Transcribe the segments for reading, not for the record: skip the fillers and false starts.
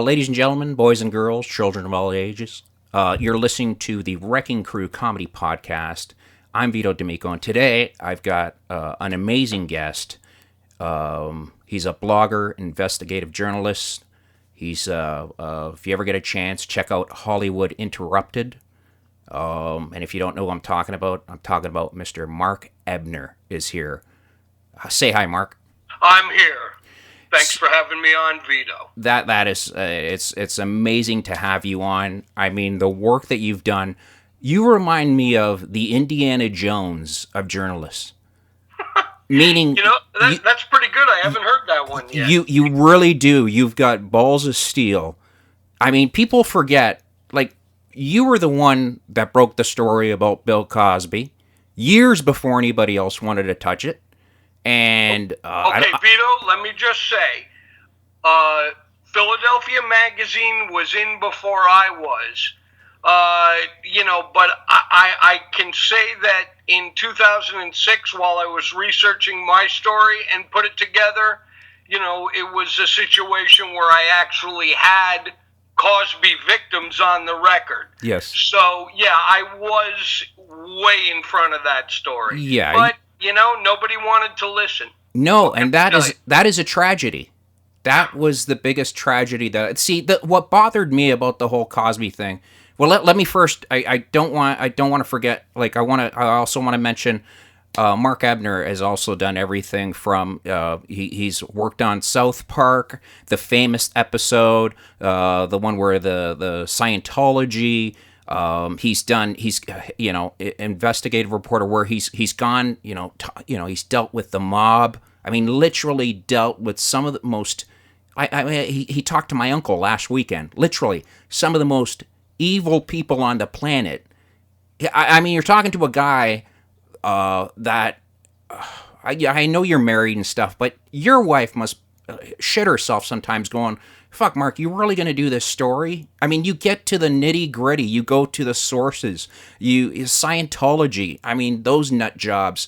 Ladies and gentlemen, boys and girls, children of all ages, you're listening to the Wrecking Crew Comedy Podcast. I'm Vito D'Amico, and today I've got an amazing guest. He's a blogger, investigative journalist. He's, if you ever get a chance, check out Hollywood Interrupted. And if you don't know who I'm talking about Mr. Mark Ebner is here. Say hi, Mark. I'm here. Thanks for having me on, Vito. That is, it's amazing to have you on. I mean, the work that you've done, you remind me of the Indiana Jones of journalists. Meaning, that's pretty good. I haven't heard that one yet. You really do. You've got balls of steel. I mean, people forget, like, you were the one that broke the story about Bill Cosby years before anybody else wanted to touch it. And Vito, let me just say, Philadelphia Magazine was in before I was, but I can say that in 2006, while I was researching my story and put it together, it was a situation where I actually had Cosby victims on the record. Yes. So, yeah, I was way in front of that story. Yeah. But nobody wanted to listen. No, and that is a tragedy. That was the biggest tragedy. What bothered me about the whole Cosby thing. Well, let me first. I don't want to forget. Like, I also want to mention. Mark Ebner has also done everything from. He's worked on South Park, the famous episode, the one where the Scientology. He's investigative reporter where he's gone, he's dealt with the mob. I mean, literally dealt with some of the most, he talked to my uncle last weekend, literally some of the most evil people on the planet. I mean, you're talking to a guy, that, I know you're married and stuff, but your wife must shit herself sometimes going, fuck, Mark, you really going to do this story? I mean, you get to the nitty-gritty. You go to the sources. Scientology, I mean, those nut jobs.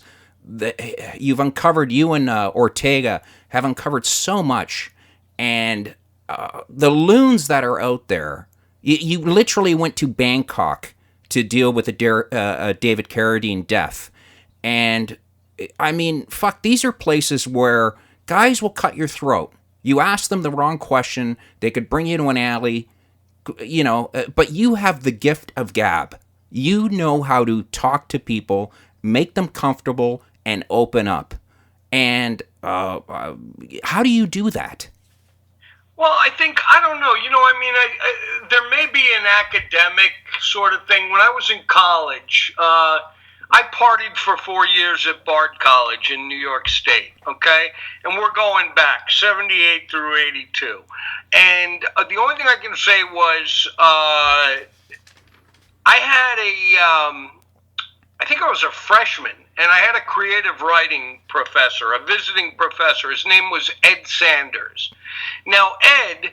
You've uncovered, you and Ortega have uncovered so much. And the loons that are out there, you literally went to Bangkok to deal with the David Carradine death. And, I mean, fuck, these are places where guys will cut your throat. You ask them the wrong question, they could bring you to an alley, but you have the gift of gab. You know how to talk to people, make them comfortable, and open up. And how do you do that? Well, I don't know, there may be an academic sort of thing. When I was in college, I partied for 4 years at Bard College in New York State, okay? And we're going back, 78 through 82. And the only thing I can say was I had I think I was a freshman, and I had a creative writing professor, a visiting professor. His name was Ed Sanders. Now, Ed,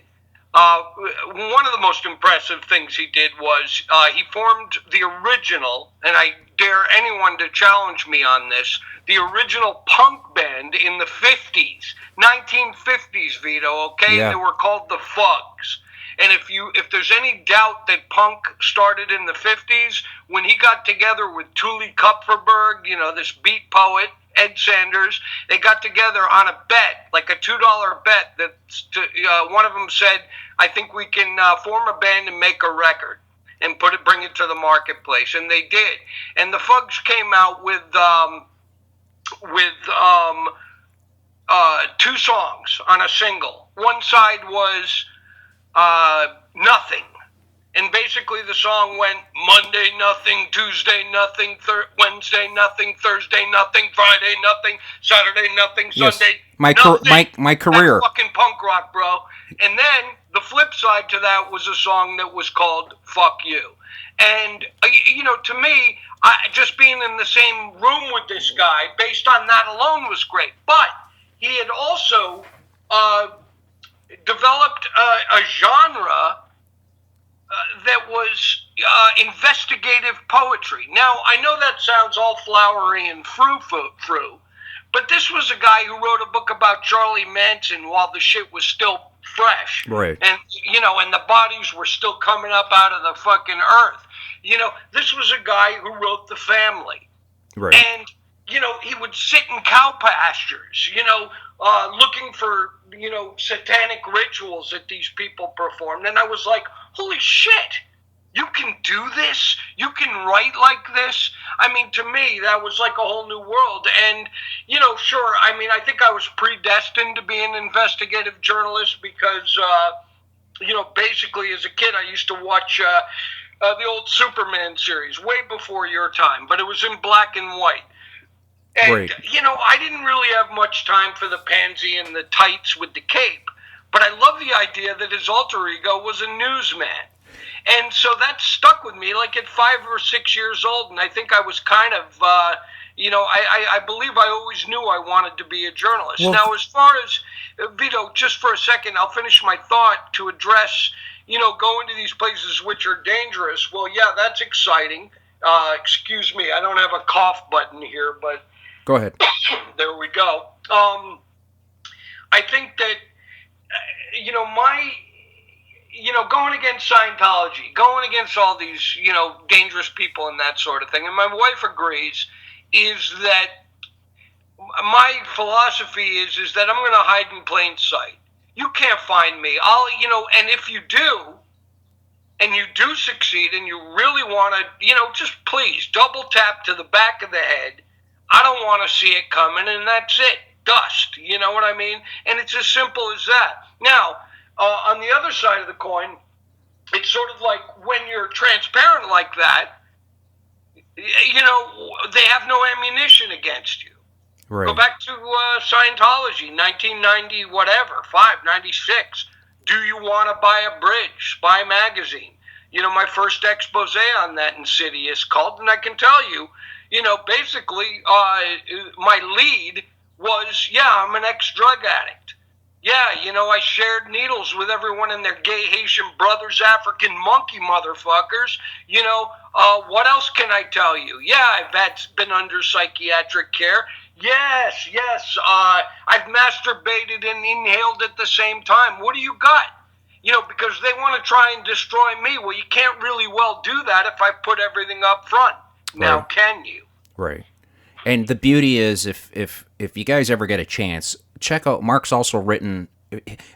one of the most impressive things he did was he formed the original, and I dare anyone to challenge me on this, the original punk band in the 50s, 1950s, Vito, okay? Yeah. They were called the Fugs. And if there's any doubt that punk started in the 50s, when he got together with Thule Kupferberg, this beat poet, Ed Sanders, they got together on a bet, like a $2 bet, that one of them said, I think we can form a band and make a record and bring it to the marketplace. And they did. And the Fugs came out with two songs on a single. One side was Nothing. And basically the song went Monday nothing, Tuesday nothing, Wednesday nothing, Thursday nothing, Friday nothing, Saturday nothing, Sunday nothing. My career. That's fucking punk rock, bro. And then the flip side to that was a song that was called Fuck You. And, to me, just being in the same room with this guy, based on that alone, was great. But he had also developed a genre that was investigative poetry. Now, I know that sounds all flowery and frou-frou, but this was a guy who wrote a book about Charlie Manson while the shit was still fresh. Right. And, and the bodies were still coming up out of the fucking earth. This was a guy who wrote The Family. Right. And, he would sit in cow pastures, looking for, satanic rituals that these people performed. And I was like, holy shit, you can do this? You can write like this? I mean, to me, that was like a whole new world. And, sure, I mean, I think I was predestined to be an investigative journalist because, basically as a kid, I used to watch the old Superman series way before your time, but it was in black and white. And, right. I didn't really have much time for the pansy and the tights with the cape, but I love the idea that his alter ego was a newsman. And so that stuck with me like at 5 or 6 years old, and I think I was kind of, I believe I always knew I wanted to be a journalist. Well, now, as far as, Vito, just for a second, I'll finish my thought to address, going to these places which are dangerous. Well, yeah, that's exciting. Excuse me, I don't have a cough button here, but... Go ahead. There we go. I think that, going against Scientology, going against all these, dangerous people and that sort of thing, and my wife agrees, is that my philosophy is that I'm going to hide in plain sight. You can't find me. And if you do, and you do succeed, and you really want to, just please double tap to the back of the head. I don't want to see it coming, and that's it. Dust. You know what I mean? And it's as simple as that. Now, on the other side of the coin, it's sort of like when you're transparent like that, they have no ammunition against you. Right. Go back to Scientology, 1990, whatever, 96. Do you want to buy a bridge? Spy magazine. My first expose on that Insidious cult, and I can tell you, basically, my lead was, I'm an ex-drug addict. Yeah, I shared needles with everyone in their gay Haitian brothers, African monkey motherfuckers. What else can I tell you? Yeah, I've been under psychiatric care. Yes. I've masturbated and inhaled at the same time. What do you got? Because they want to try and destroy me. Well, you can't really well do that if I put everything up front. Now, Right. Can you? Right. And the beauty is, if you guys ever get a chance, check out. Mark's also written.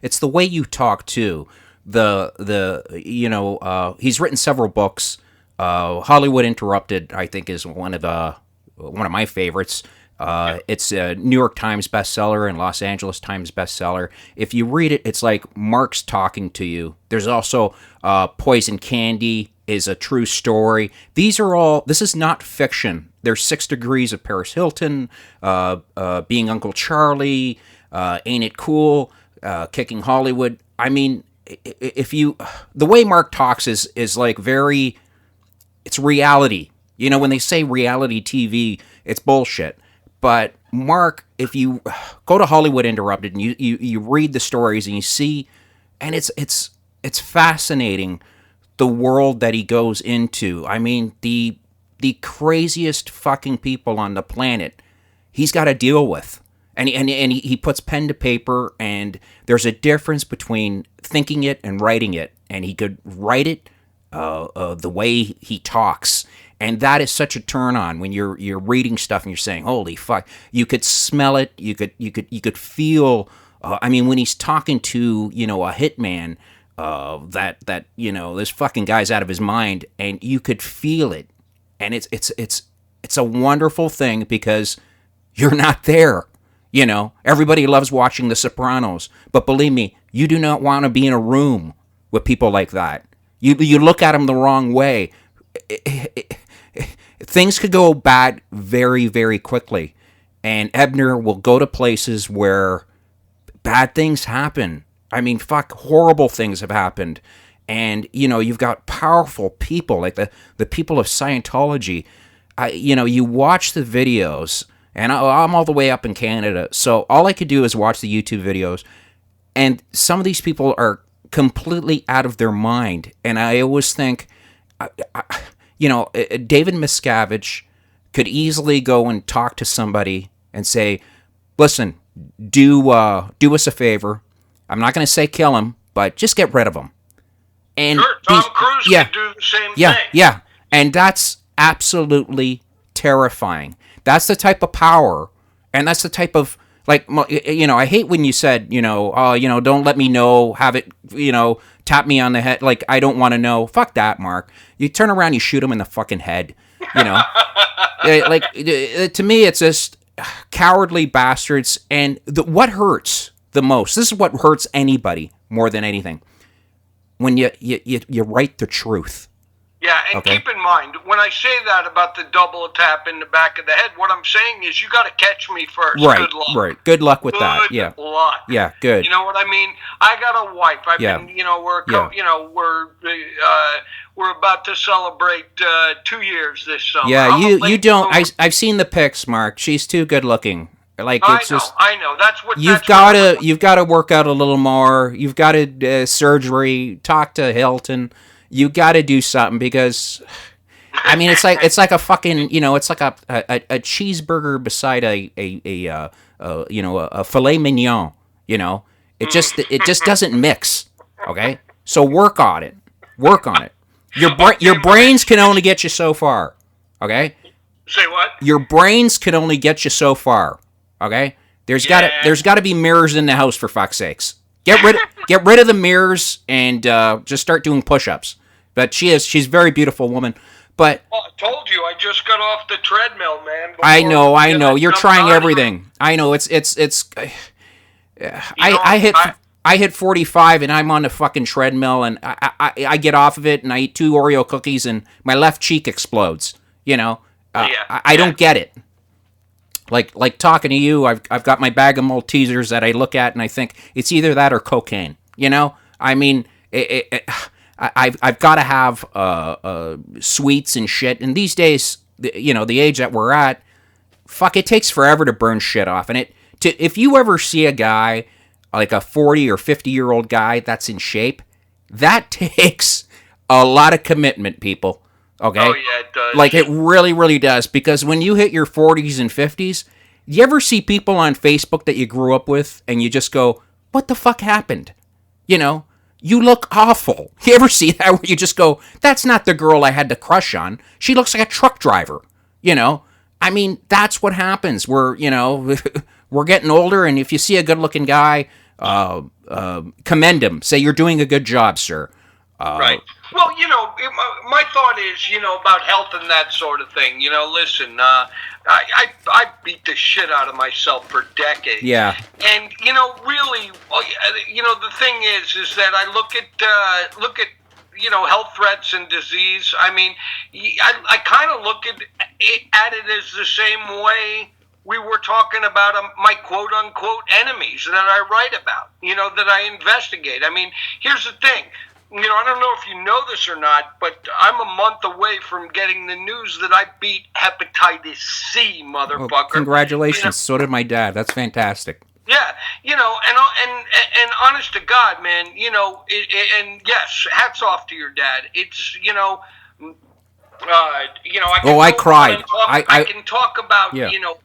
It's the way you talk too. He's written several books. Hollywood Interrupted, I think, is one of my favorites. It's a New York Times bestseller and Los Angeles Times bestseller. If you read it, it's like Mark's talking to you. There's also Poison Candy is a true story. This is not fiction. There's 6 Degrees of Paris Hilton, Being Uncle Charlie, Ain't It Cool, Kicking Hollywood. I mean, the way Mark talks is like it's reality. When they say reality TV, it's bullshit. But Mark, if you go to Hollywood Interrupted and you read the stories and you see, and it's fascinating, the world that he goes into. I mean, the craziest fucking people on the planet he's got to deal with. And he puts pen to paper, and there's a difference between thinking it and writing it. And he could write it the way he talks. And that is such a turn on when you're reading stuff and you're saying, "Holy fuck!" You could smell it. You could feel. When he's talking to a hitman, that this fucking guy's out of his mind, and you could feel it. And it's a wonderful thing because you're not there. Everybody loves watching The Sopranos, but believe me, you do not want to be in a room with people like that. You look at them the wrong way. Things could go bad very, very quickly. And Ebner will go to places where bad things happen. I mean, horrible things have happened. And, you've got powerful people, like the people of Scientology. You watch the videos, and I'm all the way up in Canada, so all I could do is watch the YouTube videos. And some of these people are completely out of their mind. And I always think... David Miscavige could easily go and talk to somebody and say, "Listen, do us a favor. I'm not going to say kill him, but just get rid of him. And sure, Tom Cruise could do the same thing. Yeah. And that's absolutely terrifying. That's the type of power, and that's the type of, like, you know, I hate when you said, you know, oh, you know, don't let me know, have it, you know, tap me on the head. Like, I don't want to know. Fuck that, Mark. You turn around, you shoot him in the fucking head, you know. Like, to me, it's just cowardly bastards. And what hurts the most, this is what hurts anybody more than anything, when you write the truth. Yeah, and keep in mind, when I say that about the double tap in the back of the head, what I'm saying is you got to catch me first. Right, good luck. Right. Good luck with that. Yeah. Good luck. Yeah, good. You know what I mean? I got a wife. I've been, you know, we're about to celebrate 2 years this summer. Yeah, you don't. I've seen the pics, Mark. She's too good looking. Like, it's I know. That's what you've got to work out a little more. You've got to surgery. Talk to Hilton. You got to do something, because, I mean, it's like a fucking, you know, it's like a cheeseburger beside a filet mignon. You know, it just doesn't mix. Okay, so work on it. Your brains can only get you so far. Okay. Say what? Your brains can only get you so far. Okay. There's got to be mirrors in the house, for fuck's sakes. Get rid of the mirrors and just start doing push-ups. But she's a very beautiful woman. But I told you, I just got off the treadmill, man. I know. You're trying everything. I know. I hit 45 and I'm on the fucking treadmill, and I get off of it and I eat 2 Oreo cookies and my left cheek explodes. You know, I don't get it. Like talking to you, I've got my bag of Maltesers that I look at and I think it's either that or cocaine. You know, I mean, I've got to have sweets and shit. And these days, you know, the age that we're at, fuck, it takes forever to burn shit off. And if you ever see a guy, like a 40 or 50-year-old guy that's in shape, that takes a lot of commitment, people. Okay? Oh, yeah, it does. Like, it really, really does. Because when you hit your 40s and 50s, you ever see people on Facebook that you grew up with and you just go, what the fuck happened? You know, you look awful. You ever see that where you just go, that's not the girl I had to crush on. She looks like a truck driver. You know? I mean, that's what happens. We're getting older, and if you see a good-looking guy, commend him. Say, you're doing a good job, sir. Right. Well, you know, my thought is, you know, about health and that sort of thing. You know, listen, I beat the shit out of myself for decades. Yeah. And, you know, really, you know, the thing is that I look at, you know, health threats and disease. I mean, I kind of look at it as the same way we were talking about my quote-unquote enemies that I write about, you know, that I investigate. I mean, here's the thing. You know, I don't know if you know this or not, but I'm a month away from getting the news that I beat hepatitis C, motherfucker. Well, congratulations. You know? So did my dad. That's fantastic. Yeah, you know, and honest to God, man, you know, and yes, hats off to your dad. It's, you know, I cried. I can talk about, you know,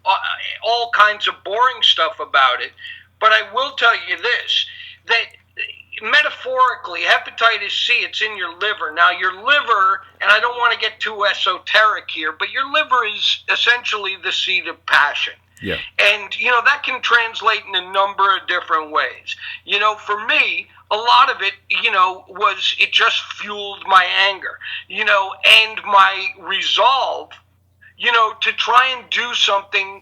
all kinds of boring stuff about it, but I will tell you this, that metaphorically, hepatitis C, it's in your liver. Now, your liver, and I don't want to get too esoteric here, but your liver is essentially the seat of passion. Yeah. And, you know, that can translate in a number of different ways. You know, for me, a lot of it, you know, it just fueled my anger, you know, and my resolve, you know, to try and do something,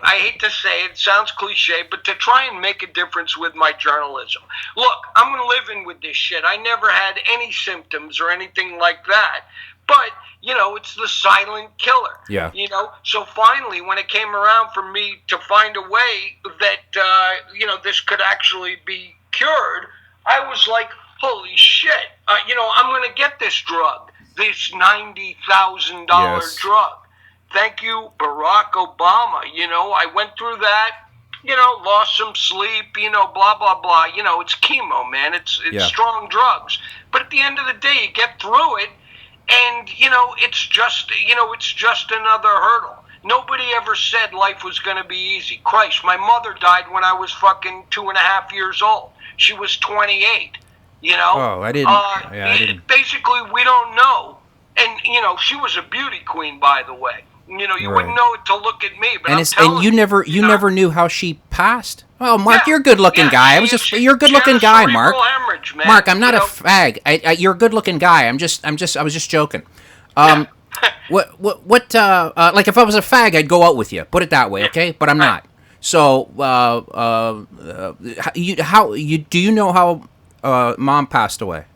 I hate to say it, sounds cliche, but to try and make a difference with my journalism. Look, I'm living with this shit. I never had any symptoms or anything like that. But, you know, it's the silent killer. Yeah. You know, so finally, when it came around for me to find a way that, you know, this could actually be cured, I was like, holy shit, you know, I'm going to get this drug. This $90,000 drug. Thank you, Barack Obama. You know, I went through that, you know, lost some sleep, you know, blah, blah, blah. You know, it's chemo, man. It's strong drugs. But at the end of the day, you get through it, and, you know, it's just another hurdle. Nobody ever said life was going to be easy. Christ, my mother died when I was fucking 2.5 years old. she was 28. You know? Oh, I didn't. I didn't. Basically, we don't know. And, you know, she was a beauty queen, by the way. You know, you wouldn't know it to look at me, but and you never knew how she passed. Oh, Mark, you're a good-looking guy. You're a good-looking guy, Mark. Mark, I'm not a fag. You're a good-looking guy. I was just joking. What like if I was a fag, I'd go out with you. Put it that way, okay? But I'm not. So, do you know how Mom passed away?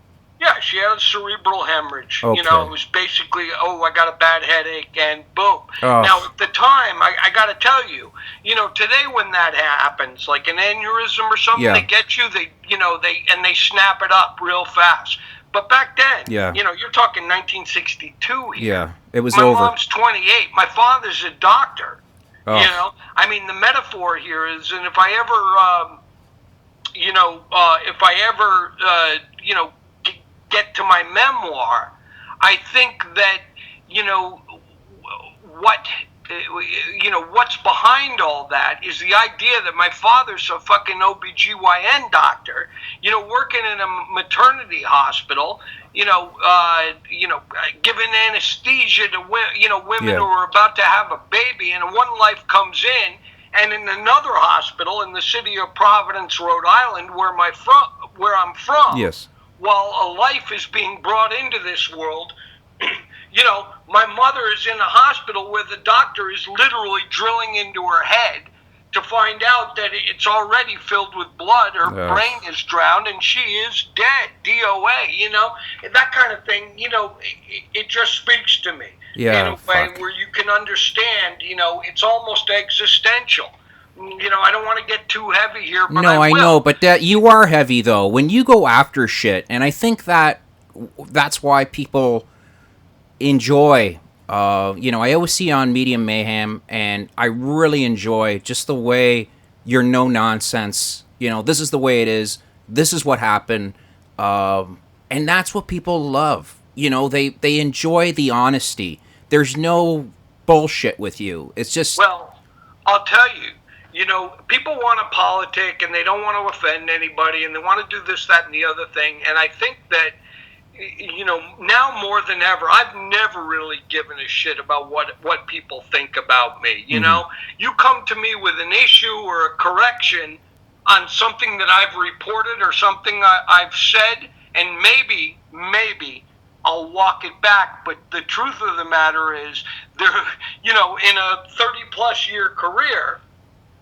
Yeah, she had a cerebral hemorrhage. Okay. You know, it was basically, I got a bad headache, and boom. Oh. Now, at the time, I got to tell you, you know, today when that happens, like an aneurysm or something, they get you, they snap it up real fast. But back then, you know, you're talking 1962 here. Yeah, it was My over. My mom's 28. My father's a doctor. Oh. You know, I mean, the metaphor here is, and if I ever, get to my memoir, I think that, you know, what's behind all that is the idea that my father's a fucking OBGYN doctor, you know, working in a maternity hospital, giving anesthesia to women who are about to have a baby, and one life comes in, and in another hospital in the city of Providence, Rhode Island, where I'm from, yes, while a life is being brought into this world, you know, my mother is in a hospital where the doctor is literally drilling into her head to find out that it's already filled with blood, her brain is drowned, and she is dead, DOA, you know, that kind of thing, you know, it just speaks to me in a way where you can understand, you know, it's almost existential. You know, I don't want to get too heavy here, but I know, but that you are heavy though. When you go after shit, and I think that's why people enjoy. I always see on Medium Mayhem, and I really enjoy just the way you're no nonsense. You know, this is the way it is. This is what happened, and that's what people love. You know, they enjoy the honesty. There's no bullshit with you. It's just. Well, I'll tell you. You know, people want to politic, and they don't want to offend anybody, and they want to do this, that, and the other thing. And I think that, you know, now more than ever, I've never really given a shit about what people think about me. You know, you come to me with an issue or a correction on something that I've reported or something I've said, and maybe I'll walk it back. But the truth of the matter is, there, you know, in a 30-plus year career,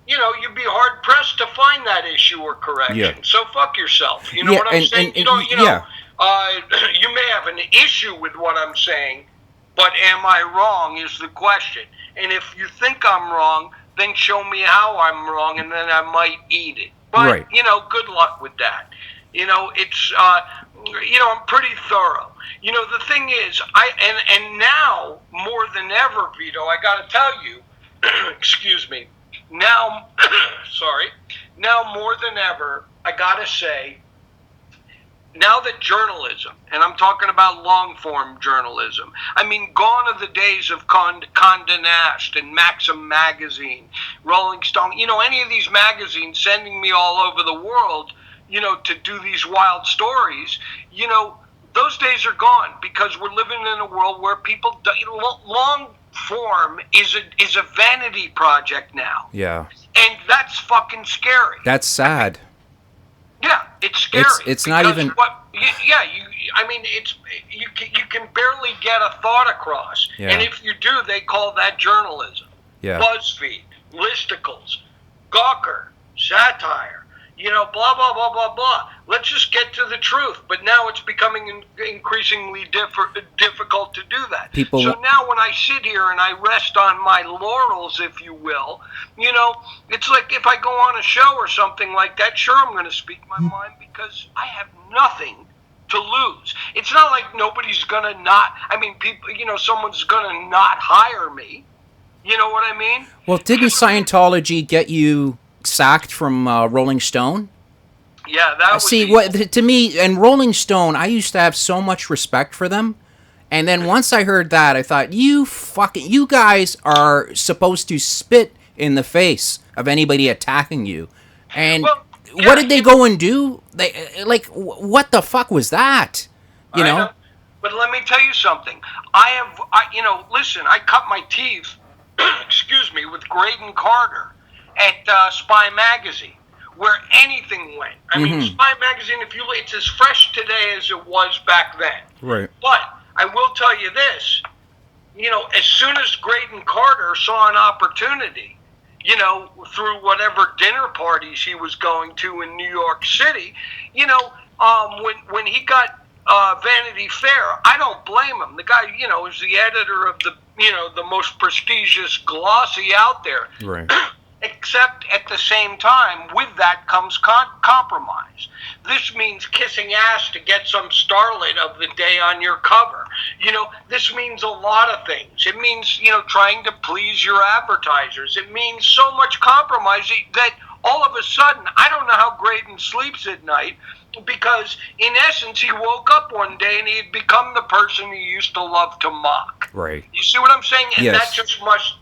you know, you'd be hard pressed to find that issue or correction. Yeah. So fuck yourself. You know what I'm saying? You may have an issue with what I'm saying, but am I wrong is the question. And if you think I'm wrong, then show me how I'm wrong, and then I might eat it. But, you know, good luck with that. You know, it's, I'm pretty thorough. You know, the thing is, and now, more than ever, Vito, I got to tell you, excuse me, now more than ever, I gotta say, now that journalism, and I'm talking about long-form journalism, I mean, gone are the days of Condé Nast and Maxim Magazine, Rolling Stone, you know, any of these magazines sending me all over the world, you know, to do these wild stories, you know, those days are gone, because we're living in a world where people, long form is a vanity project now. Yeah. And that's fucking scary. That's sad. Yeah, it's scary. It's not even. You can barely get a thought across. Yeah. And if you do, they call that journalism. Yeah. BuzzFeed, listicles, Gawker, satire. You know, blah, blah, blah, blah, blah. Let's just get to the truth. But now it's becoming increasingly difficult to do that. So now when I sit here and I rest on my laurels, if you will, you know, it's like if I go on a show or something like that, sure, I'm going to speak my mind because I have nothing to lose. It's not like nobody's going to people, you know, someone's going to not hire me. You know what I mean? Well, didn't Scientology get you sacked from Rolling Stone? Yeah, that was... See, to me, and Rolling Stone, I used to have so much respect for them. And then once I heard that, I thought, you guys are supposed to spit in the face of anybody attacking you. And what did they go and do? They like, what the fuck was that? You know? But let me tell you something. Listen, I cut my teeth, excuse me, with Graydon Carter at Spy Magazine, where anything went. I mean, Spy Magazine, it's as fresh today as it was back then. Right. But I will tell you this, as soon as Graydon Carter saw an opportunity, through whatever dinner parties he was going to in New York City, when he got Vanity Fair, I don't blame him. The guy, is the editor of the most prestigious glossy out there. Right. Except at the same time, with that comes compromise. This means kissing ass to get some starlet of the day on your cover. This means a lot of things. It means, trying to please your advertisers. It means so much compromise that all of a sudden, I don't know how Graydon sleeps at night, because in essence, he woke up one day and he had become the person he used to love to mock. Right. You see what I'm saying? And yes.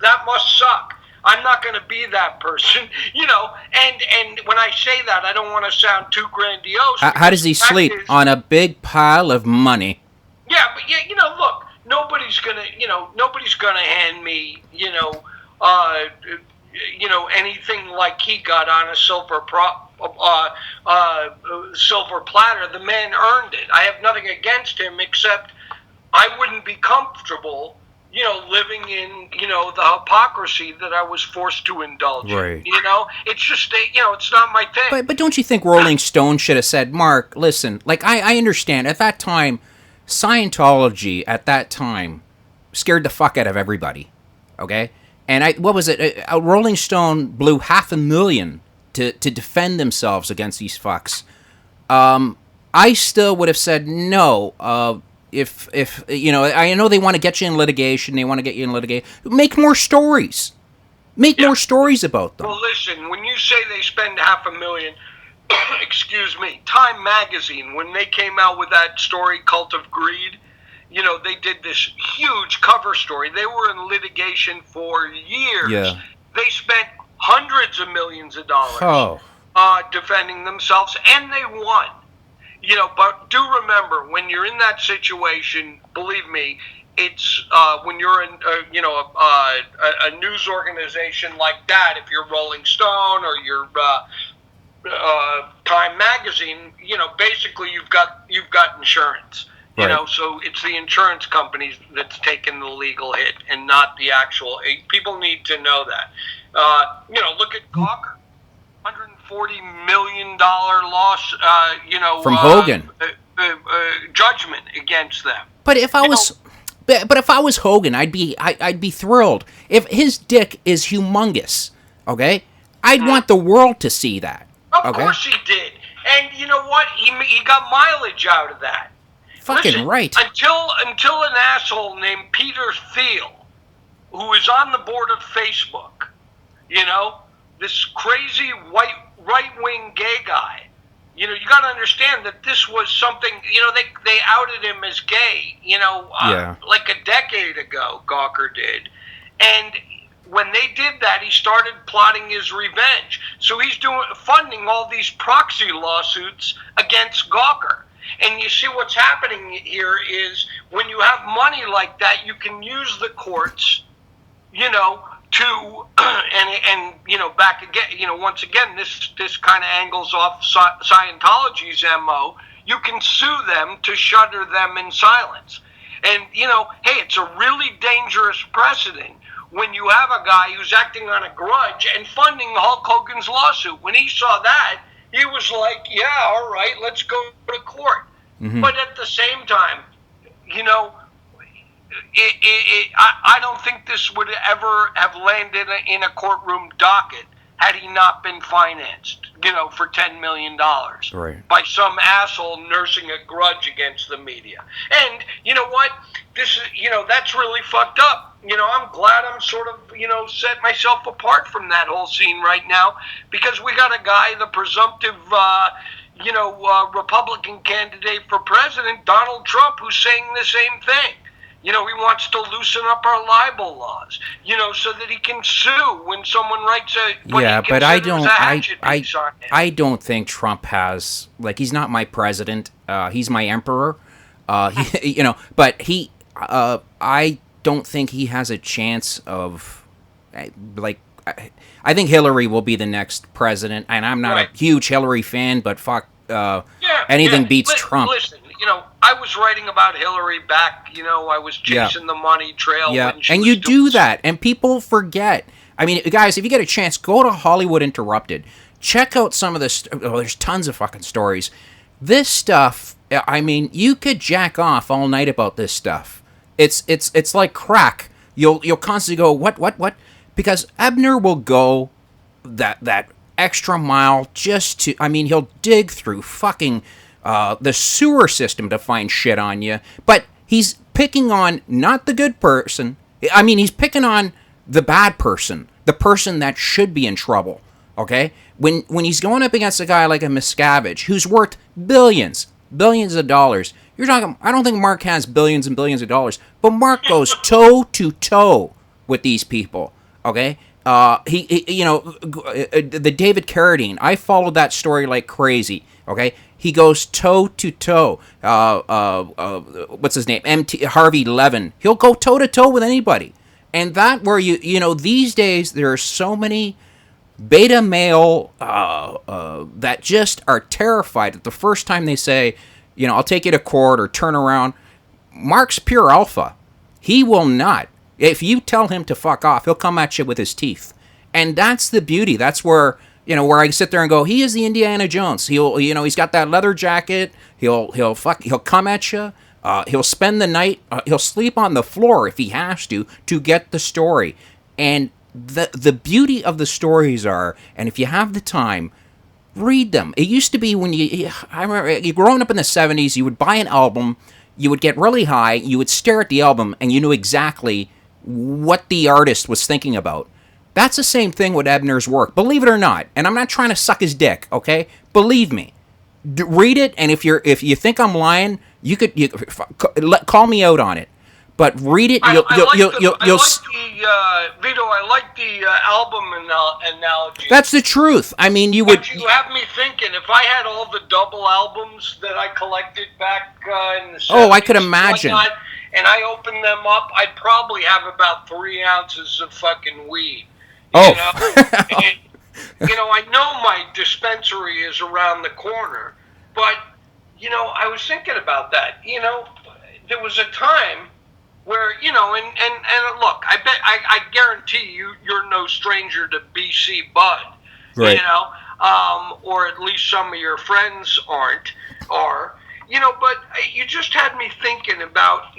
that must suck. I'm not going to be that person, and when I say that, I don't want to sound too grandiose. How does he sleep? On a big pile of money. Yeah, but look, nobody's going to hand me, anything like he got on a silver platter. The man earned it. I have nothing against him, except I wouldn't be comfortable living in, the hypocrisy that I was forced to indulge in. Right. It's just, it's not my thing. But don't you think Rolling Stone should have said, Mark, listen, like, I understand. At that time, Scientology, scared the fuck out of everybody, okay? And what was it? Rolling Stone blew $500,000 to defend themselves against these fucks. I still would have said no, if I know they want to get you in litigation, make more stories. Make more stories about them. Well, listen, when you say they spend $500,000, excuse me, Time Magazine, when they came out with that story, Cult of Greed, they did this huge cover story. They were in litigation for years. Yeah. They spent hundreds of millions of dollars defending themselves, and they won. But do remember, when you're in that situation, believe me, it's when you're in a news organization like that, if you're Rolling Stone or you're Time Magazine, basically you've got insurance. Right. So it's the insurance companies that's taking the legal hit and not the actual. People need to know that. Look at Gawker. $140 million loss, from Hogan. Judgment against them. But if I was Hogan, I'd be thrilled. If his dick is humongous, okay, I'd want the world to see that. Of course he did, and you know what? He got mileage out of that. Fucking Listen, right. Until an asshole named Peter Thiel, who is on the board of Facebook, this crazy right-wing gay guy. You got to understand that this was something, they outed him as gay, like a decade ago, Gawker did. And when they did that, he started plotting his revenge. So he's funding all these proxy lawsuits against Gawker. And you see what's happening here is when you have money like that, you can use the courts, to and back again, once again, this kind of angles off Scientology's MO. You can sue them to shutter them in silence. And hey, it's a really dangerous precedent when you have a guy who's acting on a grudge and funding Hulk Hogan's lawsuit. When he saw that, he was like, yeah, all right, let's go to court. Mm-hmm. But at the same time, I don't think this would ever have landed in a courtroom docket had he not been financed, for $10 million by some asshole nursing a grudge against the media. And you know what? This is, that's really fucked up. I'm glad I'm sort of, set myself apart from that whole scene right now, because we got a guy, the presumptive, Republican candidate for president, Donald Trump, who's saying the same thing. He wants to loosen up our libel laws, so that he can sue when someone writes but I don't. a hatchet piece on him. I don't think Trump has, like, he's not my president. He's my emperor. But I don't think he has a chance of, like, I think Hillary will be the next president, and I'm not a huge Hillary fan, but fuck, anything beats Trump. Listen, I was writing about Hillary back, I was chasing the money trail. Yeah, when she and was you do doing that, and people forget. I mean, guys, if you get a chance, go to Hollywood Interrupted. Check out some of this. There's tons of fucking stories. This stuff, I mean, you could jack off all night about this stuff. It's like crack. You'll constantly go, what? Because Ebner will go that extra mile just to, I mean, he'll dig through fucking the sewer system to find shit on you. But he's picking on not the good person. I mean, he's picking on the bad person, the person that should be in trouble. Okay? When he's going up against a guy like a Miscavige, who's worth billions of dollars. You're talking, I don't think Mark has billions and billions of dollars, but Mark goes toe to toe with these people. Okay? The David Carradine, I followed that story like crazy. Okay? He goes toe to toe. What's his name? Harvey Levin. He'll go toe to toe with anybody. And that where these days there are so many beta male that just are terrified that the first time they say, I'll take you to court or turn around. Mark's pure alpha. He will not. If you tell him to fuck off, he'll come at you with his teeth. And that's the beauty. That's where, where I sit there and go, he is the Indiana Jones. He's got that leather jacket. He'll come at you. He'll spend the night. He'll sleep on the floor if he has to get the story. And the beauty of the stories are, and if you have the time, read them. It used to be I remember growing up in the 70s, you would buy an album, you would get really high, you would stare at the album, and you knew exactly what the artist was thinking about. That's the same thing with Ebner's work, believe it or not. And I'm not trying to suck his dick, okay? Believe me. Read it, and if you think I'm lying, you call me out on it. But read it. Vito, I like the album analogy. That's the truth. I mean, you have me thinking, if I had all the double albums that I collected back in the 70s, I could imagine. And I opened them up, I'd probably have about 3 ounces of fucking weed. I know my dispensary is around the corner, but I was thinking about that. There was a time where, and look, I guarantee you're no stranger to BC Bud, right. Or at least some of your friends are, but you just had me thinking about,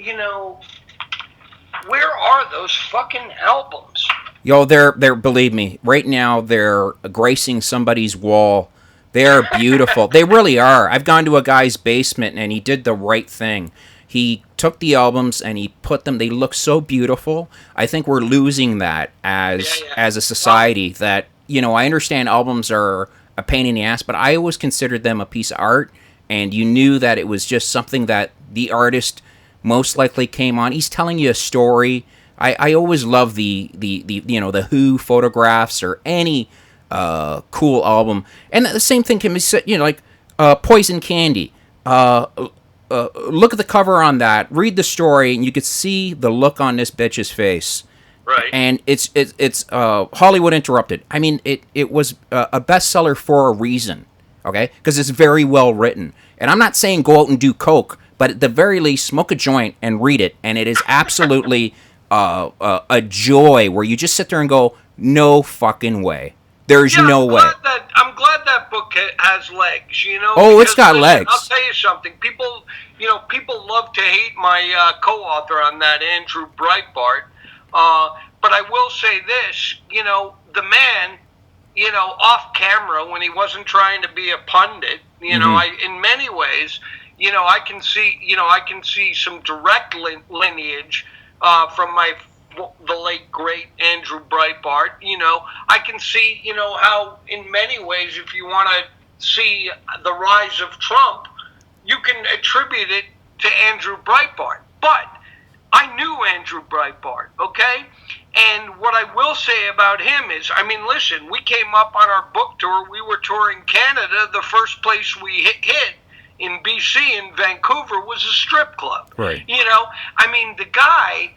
where are those fucking albums? They're believe me, right now they're gracing somebody's wall. They're beautiful. They really are. I've gone to a guy's basement and he did the right thing. He took the albums and he put them. They look so beautiful. I think we're losing that as a society. That I understand albums are a pain in the ass, but I always considered them a piece of art. And you knew that it was just something that the artist most likely came on. He's telling you a story. I always love the Who photographs or any cool album. And the same thing can be said, like Poison Candy. Look at the cover on that. Read the story, and you could see the look on this bitch's face. Right. And it's Hollywood Interrupted. I mean, it was a bestseller for a reason. Okay, because it's very well written. And I'm not saying go out and do coke, but at the very least, smoke a joint and read it. And it is absolutely a joy where you just sit there and go, no fucking way. There's no way. I'm glad that book has legs. Oh, it's got legs. I'll tell you something. People love to hate my co-author on that, Andrew Breitbart. But I will say this. The man, off camera when he wasn't trying to be a pundit. In many ways, I can see some direct lineage from the late great Andrew Breitbart. I can see how in many ways, if you want to see the rise of Trump, you can attribute it to Andrew Breitbart. But I knew Andrew Breitbart, okay? And what I will say about him is, I mean, listen, we came up on our book tour. We were touring Canada. The first place we hit in BC, in Vancouver, was a strip club. Right. You know, I mean, the guy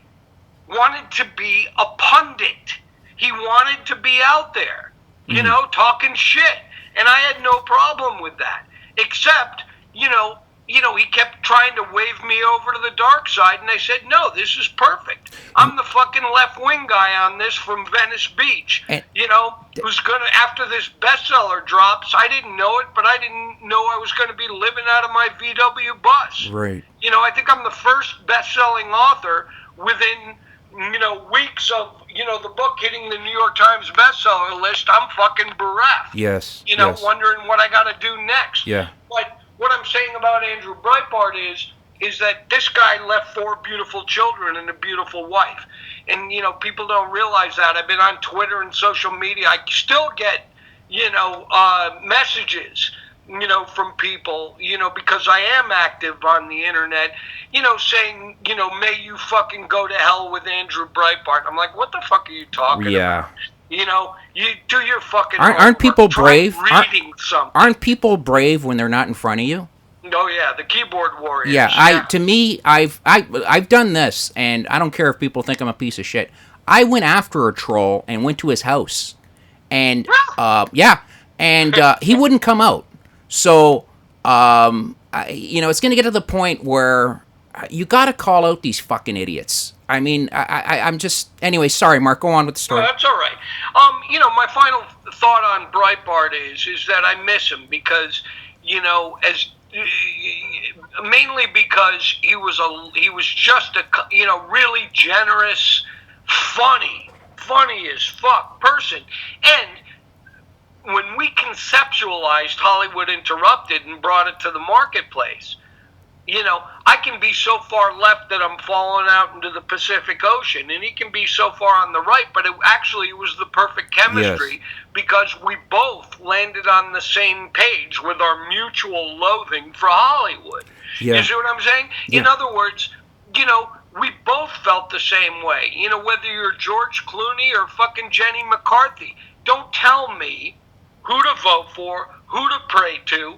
wanted to be a pundit. He wanted to be out there, you know, talking shit. And I had no problem with that, except, you know, he kept trying to wave me over to the dark side, and I said, no, this is perfect. I'm the fucking left-wing guy on this from Venice Beach, you know, who's going to, after this bestseller drops, I didn't know it, but I didn't know I was going to be living out of my VW bus. Right. You know, I think I'm the first best-selling author within, you know, weeks of, you know, the book hitting the New York Times bestseller list. I'm fucking bereft. Yes. You know, yes. wondering what I got to do next. Yeah. But what I'm saying about Andrew Breitbart is that this guy left 4 beautiful children and a beautiful wife. And, you know, people don't realize that. I've been on Twitter and social media. I still get, you know, messages, you know, from people, you know, because I am active on the internet, you know, saying, you know, may you fucking go to hell with Andrew Breitbart. I'm like, what the fuck are you talking about? You know, you do your fucking aren't people brave? Reading something. Aren't people brave when they're not in front of you? Oh yeah, the keyboard warriors. Yeah, to me, I've done this, and I don't care if people think I'm a piece of shit. I went after a troll and went to his house, and he wouldn't come out. So, you know, it's going to get to the point where you got to call out these fucking idiots. I mean, I'm just... Anyway, sorry, Mark, go on with the story. No, that's all right. You know, my final thought on Breitbart is that I miss him because, you know, mainly because he was just a, you know, really generous, funny as fuck person. And when we conceptualized Hollywood Interrupted and brought it to the marketplace, you know, I can be so far left that I'm falling out into the Pacific Ocean, and he can be so far on the right, but it actually was the perfect chemistry because we both landed on the same page with our mutual loathing for Hollywood. Yeah. You see what I'm saying? Yeah. In other words, you know, we both felt the same way. You know, whether you're George Clooney or fucking Jenny McCarthy, don't tell me who to vote for, who to pray to,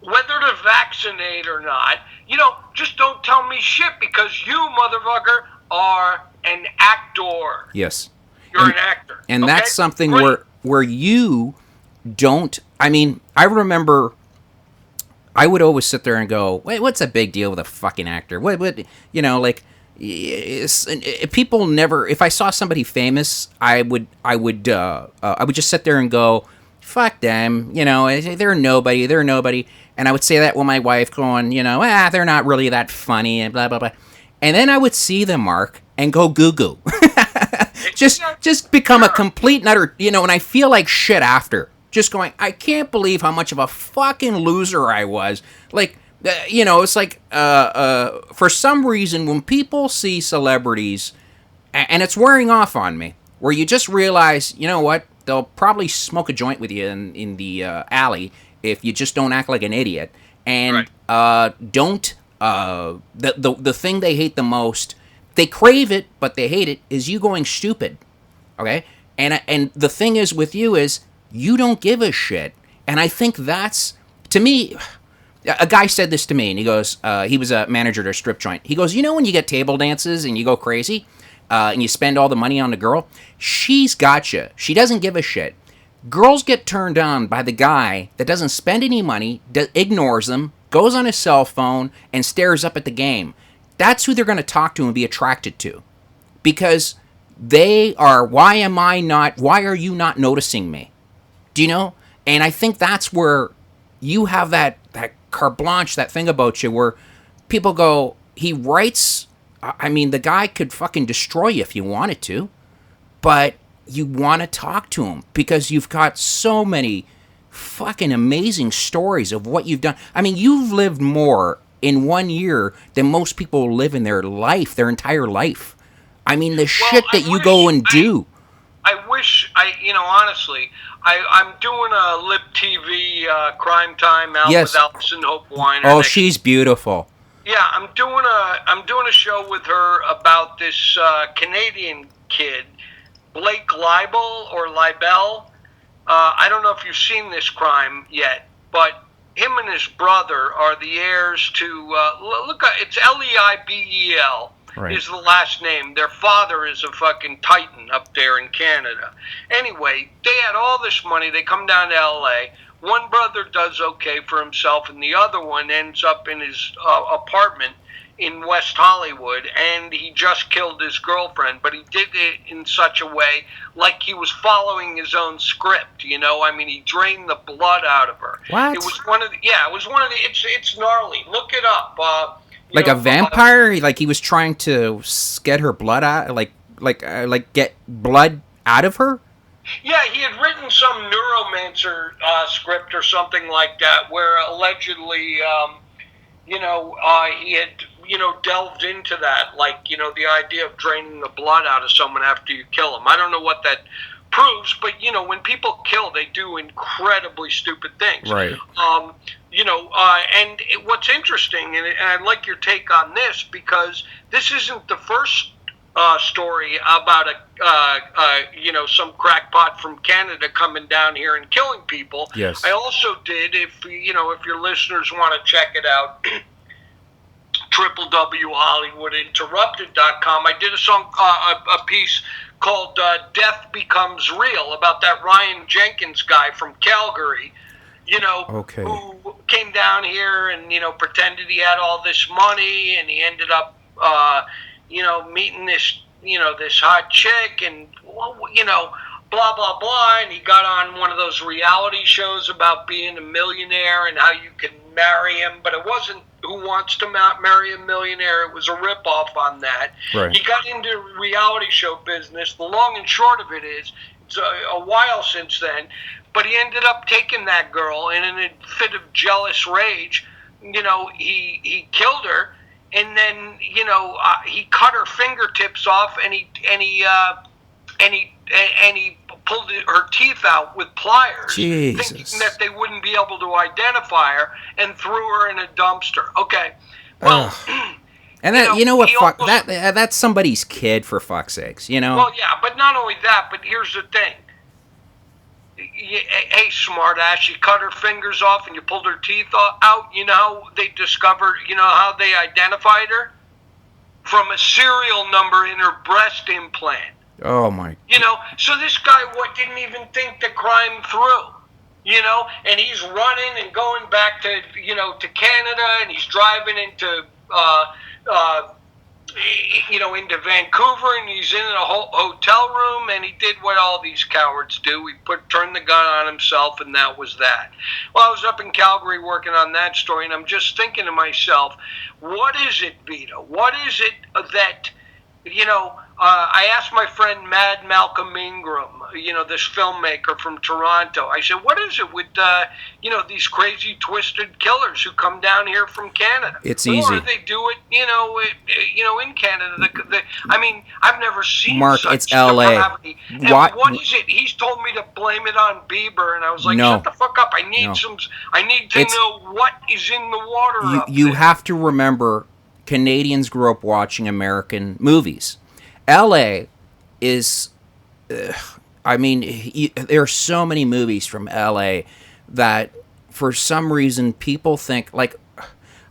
whether to vaccinate or not. You know, just don't tell me shit because you, motherfucker, are an actor. Yes. You're an actor. And okay? that's something where you don't... I mean, I remember I would always sit there and go, wait, what's a big deal with a fucking actor? What you know, like... people never... If I saw somebody famous, I would just sit there and go, fuck them, you know, they're nobody. And I would say that with my wife going, you know, they're not really that funny and blah, blah, blah. And then I would see them, Mark, and go goo-goo. just become a complete and utter, you know, and I feel like shit after. Just going, I can't believe how much of a fucking loser I was. Like, you know, it's like, for some reason, when people see celebrities, and it's wearing off on me, where you just realize, you know what, they'll probably smoke a joint with you in the alley if you just don't act like an idiot. And don't... the thing they hate the most, they crave it, but they hate it, is you going stupid. Okay? And the thing is with you is, you don't give a shit. And I think that's... To me... A guy said this to me, and he goes... he was a manager at a strip joint. He goes, you know when you get table dances and you go crazy? And you spend all the money on the girl? She's got you. She doesn't give a shit. Girls get turned on by the guy that doesn't spend any money, ignores them, goes on his cell phone, and stares up at the game. That's who they're going to talk to and be attracted to. Because they are, why are you not noticing me? Do you know? And I think that's where you have that carte blanche, that thing about you where people go, he writes, I mean, the guy could fucking destroy you if you wanted to, but you want to talk to him because you've got so many fucking amazing stories of what you've done. I mean, you've lived more in 1 year than most people live in their life, their entire life. I mean, the shit that you go and do. I wish, you know, honestly, I'm doing a Lip TV Crime Time out with Allison Hope Weiner. Oh, she's beautiful. Yeah, I'm doing a show with her about this Canadian kid, Blake Libel. I don't know if you've seen this crime yet, but him and his brother are the heirs to it's Leibel. Right. Is the last name. Their father is a fucking titan up there in Canada. Anyway, they had all this money. They come down to L.A. One brother does okay for himself, and the other one ends up in his apartment in West Hollywood, and he just killed his girlfriend, but he did it in such a way like he was following his own script, you know? I mean, he drained the blood out of her. What? It was one of the, it's gnarly. Look it up. Like a vampire? Like he was trying to get her blood out, like get blood out of her? Yeah, he had written some neuromancer script or something like that, where allegedly, he had, delved into that, like, the idea of draining the blood out of someone after you kill them. I don't know what that proves, but, when people kill, they do incredibly stupid things. Right. And what's interesting, and I'd like your take on this, because this isn't the first story about some crackpot from Canada coming down here and killing people. Yes. I also did, if your listeners want to check it out, www.hollywoodinterrupted.com. I did a piece called "Death Becomes Real" about that Ryan Jenkins guy from Calgary. Okay. Who came down here and pretended he had all this money, and he ended up meeting this, this hot chick, and, blah, blah, blah, and he got on one of those reality shows about being a millionaire and how you can marry him, but it wasn't Who Wants to Marry a Millionaire. It was a ripoff on that. Right. He got into reality show business. The long and short of it is, it's a while since then, but he ended up taking that girl, and in a fit of jealous rage, he killed her. And then, he cut her fingertips off, and he pulled her teeth out with pliers, Jesus. thinking that they wouldn't be able to identify her, and threw her in a dumpster. Okay, well, and that, what? Fuck almost, that's somebody's kid, for fuck's sakes, Well, yeah, but not only that, but here's the thing. Hey, smartass, she cut her fingers off and you pulled her teeth out. You know how they discovered, how they identified her? From a serial number in her breast implant. Oh, my. So this guy didn't even think the crime through, and he's running and going back to, to Canada, and he's driving into, into Vancouver, and he's in a hotel room, and he did what all these cowards do. He turned the gun on himself, and that was that. Well, I was up in Calgary working on that story, and I'm just thinking to myself, what is it, Vito? What is it that, I asked my friend Mad Malcolm Ingram, this filmmaker from Toronto. I said, what is it with, these crazy, twisted killers who come down here from Canada? It's easy. Or they do it, in Canada. I've never seen Mark, such it's L.A. What is it? He's told me to blame it on Bieber, and I was like, no. Shut the fuck up. I need to know what is in the water. You have to remember, Canadians grew up watching American movies. L.A. is, there are so many movies from L.A. that for some reason people think, like,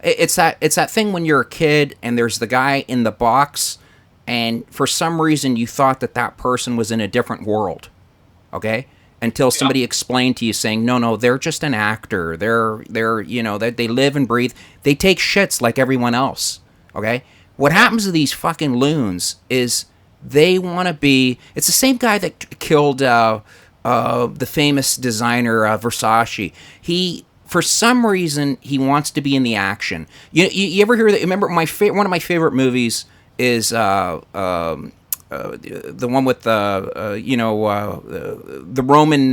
it's that thing when you're a kid and there's the guy in the box, and for some reason you thought that person was in a different world, okay? Until somebody explained to you saying, no, they're just an actor. They're they live and breathe. They take shits like everyone else, okay? What happens to these fucking loons is they want to be... It's the same guy that killed the famous designer Versace. For some reason, he wants to be in the action. You ever hear that? Remember, one of my favorite movies is the one with the Roman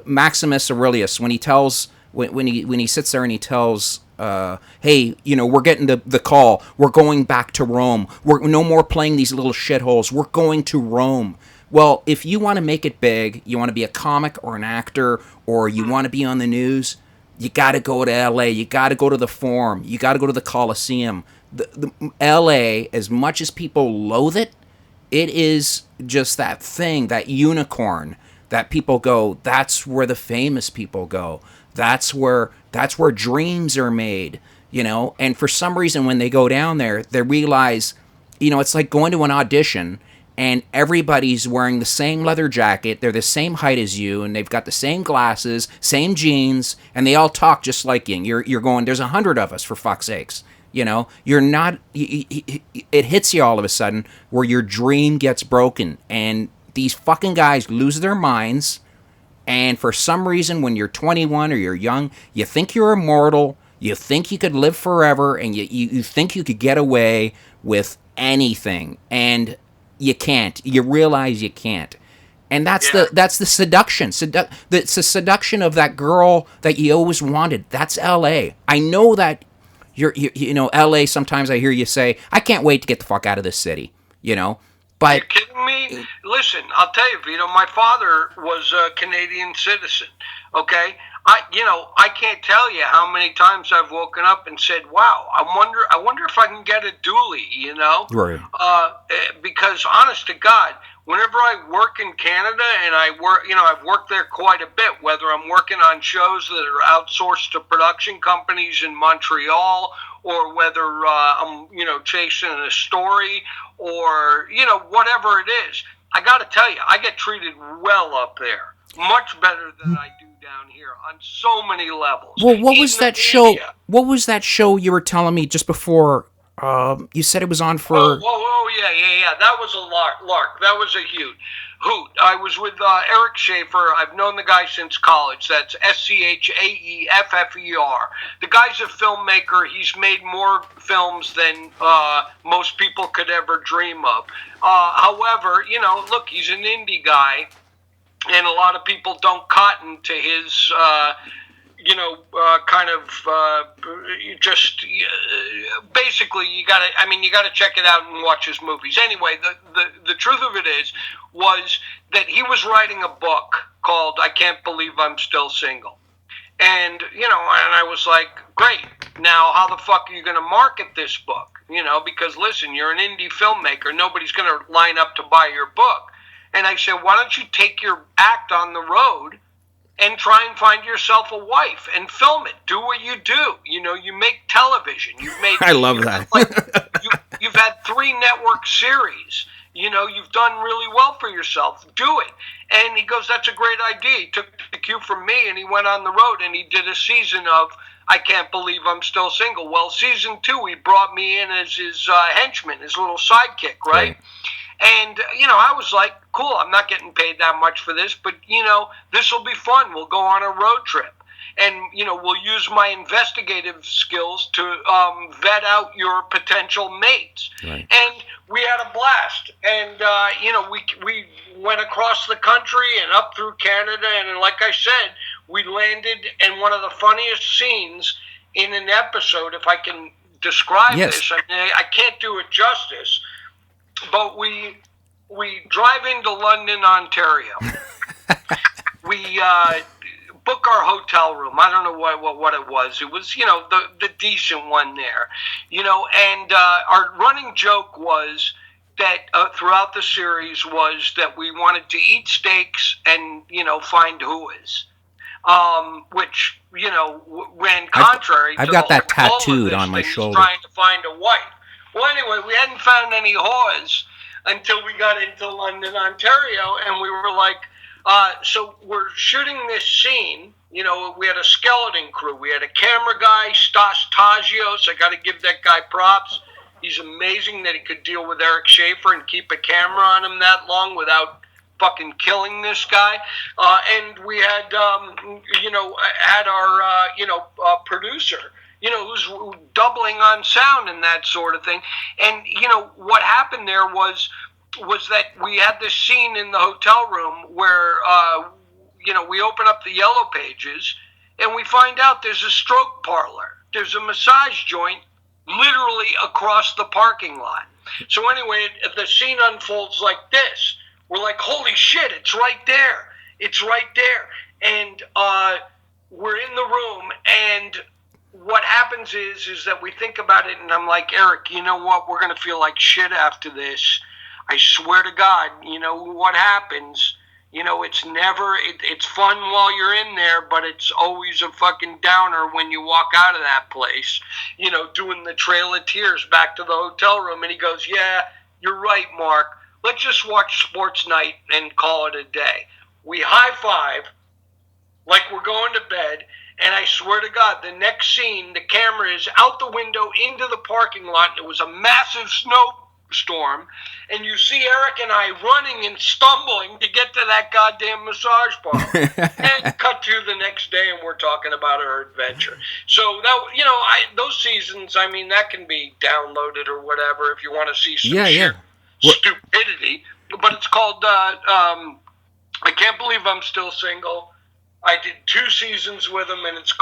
Maximus Aurelius, when he tells... When he sits there and he tells, hey, we're getting the call. We're going back to Rome. We're no more playing these little shitholes. We're going to Rome. Well, if you want to make it big, you want to be a comic or an actor, or you want to be on the news, You got to go to L.A. You got to go to the Forum. You got to go to the Coliseum. The L.A., as much as people loathe it, it is just that thing, that unicorn that people go, that's where the famous people go. That's where dreams are made, you know? And for some reason, when they go down there, they realize, you know, it's like going to an audition and everybody's wearing the same leather jacket, they're the same height as you, and they've got the same glasses, same jeans, and they all talk just like you. You're going, there's 100 of us, for fuck's sakes. You know, you're not, it hits you all of a sudden where your dream gets broken, and these fucking guys lose their minds, and for some reason, when you're 21 or you're young, you think you're immortal, you think you could live forever, and you think you could get away with anything, and you can't. You realize you can't. And that's the seduction. It's the seduction of that girl that you always wanted. That's L.A. I know that you know, L.A., sometimes I hear you say, I can't wait to get the fuck out of this city, you know. But are you kidding me? Listen, I'll tell you, Vito, my father was a Canadian citizen, okay? I can't tell you how many times I've woken up and said, "Wow, I wonder if I can get a dually," you know? Right. Because honest to God, whenever I work in Canada, and I've worked there quite a bit, whether I'm working on shows that are outsourced to production companies in Montreal, or whether I'm, chasing a story, or, whatever it is, I got to tell you, I get treated well up there, much better than I do down here on so many levels. Well, what was that show? What was that show you were telling me just before? You said it was on for. Yeah. That was a lark. That was a hoot. I was with Eric Schaefer. I've known the guy since college. That's Schaeffer. The guy's a filmmaker. He's made more films than most people could ever dream of. However, look, he's an indie guy, and a lot of people don't cotton to his. Basically, you gotta check it out and watch his movies. Anyway, the truth of it was that he was writing a book called "I Can't Believe I'm Still Single," and and I was like, great. Now, how the fuck are you gonna market this book? Because listen, you're an indie filmmaker. Nobody's gonna line up to buy your book. And I said, why don't you take your act on the road and try and find yourself a wife and film it. Do what you do. You make television. You've made. I love that. You've had 3 network series. You've done really well for yourself. Do it. And he goes, that's a great idea. He took the cue from me, and he went on the road, and he did a season of I Can't Believe I'm Still Single. Well, season 2, he brought me in as his henchman, his little sidekick, right? And, I was like, cool, I'm not getting paid that much for this, but, this will be fun. We'll go on a road trip. And, we'll use my investigative skills to vet out your potential mates. Right. And we had a blast. And, we went across the country and up through Canada. And like I said, we landed in one of the funniest scenes in an episode, if I can describe this. I can't do it justice. But we drive into London, Ontario. We book our hotel room. I don't know what it was. It was, the decent one there. And our running joke was that throughout the series was that we wanted to eat steaks and, find whoas. Which, ran contrary to I've got that all tattooed of on my shoulder. Trying to find a wife. Well, anyway, we hadn't found any whores until we got into London, Ontario, and we were like, so we're shooting this scene. We had a skeleton crew. We had a camera guy, Stas Tagios. I got to give that guy props. He's amazing that he could deal with Eric Schaefer and keep a camera on him that long without fucking killing this guy. And we had, had our, producer, who's doubling on sound and that sort of thing. And, what happened there was that we had this scene in the hotel room where, we open up the yellow pages and we find out there's a stroke parlor. There's a massage joint literally across the parking lot. So anyway, the scene unfolds like this. We're like, holy shit, it's right there. It's right there. And, we're in the room, and what happens is that we think about it, and I'm like, Eric, you know what? We're going to feel like shit after this. I swear to God, you know what happens. You know, it's it's fun while you're in there, but it's always a fucking downer when you walk out of that place, you know, doing the Trail of Tears back to the hotel room. And he goes, yeah, you're right, Mark. Let's just watch Sports Night and call it a day. We high five like we're going to bed. And I swear to God, the next scene, the camera is out the window into the parking lot. It was a massive snowstorm. And you see Eric and I running and stumbling to get to that goddamn massage parlor. And cut to the next day, and we're talking about our adventure. So, that, you know, those seasons, I mean, that can be downloaded or whatever if you want to see some stupidity. But it's called, I Can't Believe I'm Still Single. I did 2 seasons with him, and it's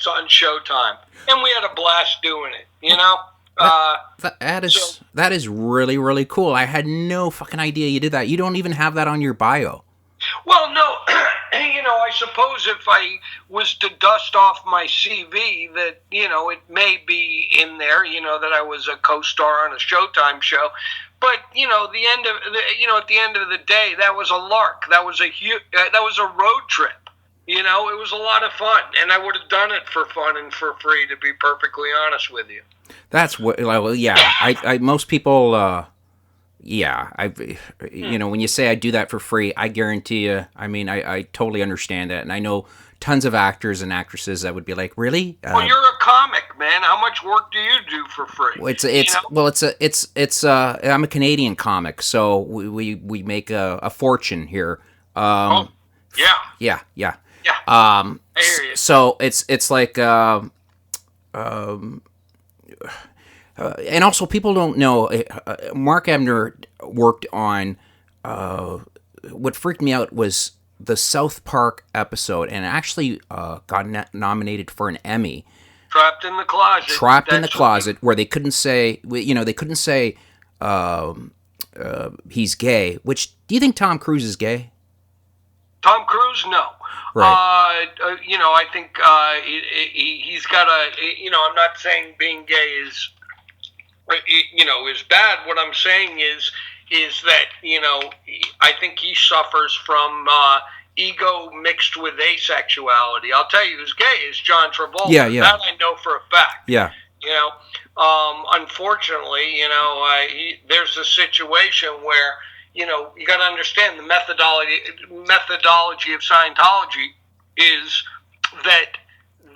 on Showtime, and we had a blast doing it. You know, that is really, really cool. I had no fucking idea you did that. You don't even have that on your bio. Well, no, you know, I suppose if I was to dust off my CV, that, you know, it may be in there. You know, that I was a co-star on a Showtime show. But, you know, at the end of the day, that was a lark. That was a road trip. You know, it was a lot of fun, and I would have done it for fun and for free, to be perfectly honest with you. That's what, well, yeah. I most people, you know, when you say I do that for free, I guarantee you, I mean, I totally understand that, and I know tons of actors and actresses that would be like, really? Well, you're a comic, man. How much work do you do for free? I'm a Canadian comic, so we make a fortune here. Yeah. Yeah. Yeah. I hear you. So it's like, and also people don't know, Mark Ebner worked on, what freaked me out was the South Park episode, and actually got nominated for an Emmy. Trapped in the Closet, where they couldn't say, he's gay. Which, do you think Tom Cruise is gay? Tom Cruise, no. Right. You know, I think he's got you know, I'm not saying being gay is, you know, is bad. What I'm saying is that, you know, I think he suffers from ego mixed with asexuality. I'll tell you who's gay is John Travolta. Yeah. That I know for a fact. Yeah. You know, unfortunately, you know, there's a situation where, you know, you got to understand the methodology of Scientology is that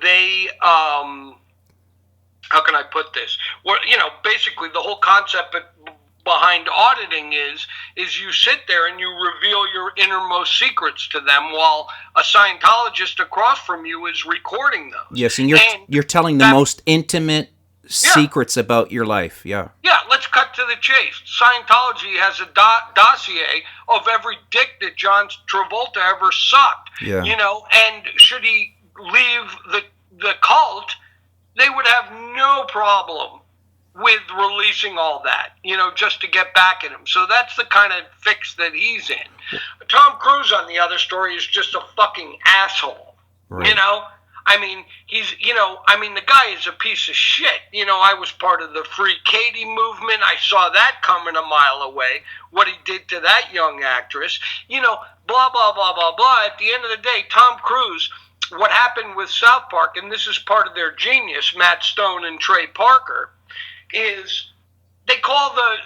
they, how can I put this? Well, you know, basically the whole concept behind auditing is you sit there and you reveal your innermost secrets to them while a Scientologist across from you is recording those. Yes, and you're telling the most intimate secrets about your life. Yeah, let's cut to the chase. Scientology has a dossier of every dick that John Travolta ever sucked. Yeah. You know, and should he leave the cult, they would have no problem with releasing all that, you know, just to get back at him. So that's the kind of fix that he's in. Tom Cruise, on the other story, is just a fucking asshole. Right. You know? I mean, the guy is a piece of shit. You know, I was part of the Free Katie movement. I saw that coming a mile away, what he did to that young actress. You know, blah, blah, blah, blah, blah. At the end of the day, Tom Cruise, what happened with South Park, and this is part of their genius, Matt Stone and Trey Parker, is they called the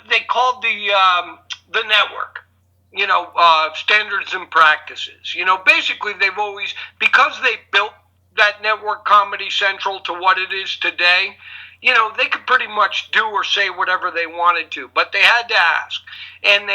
network, you know, standards and practices. You know, basically they've always, because they built that network, Comedy Central, to what it is today, you know, they could pretty much do or say whatever they wanted to, but they had to ask. And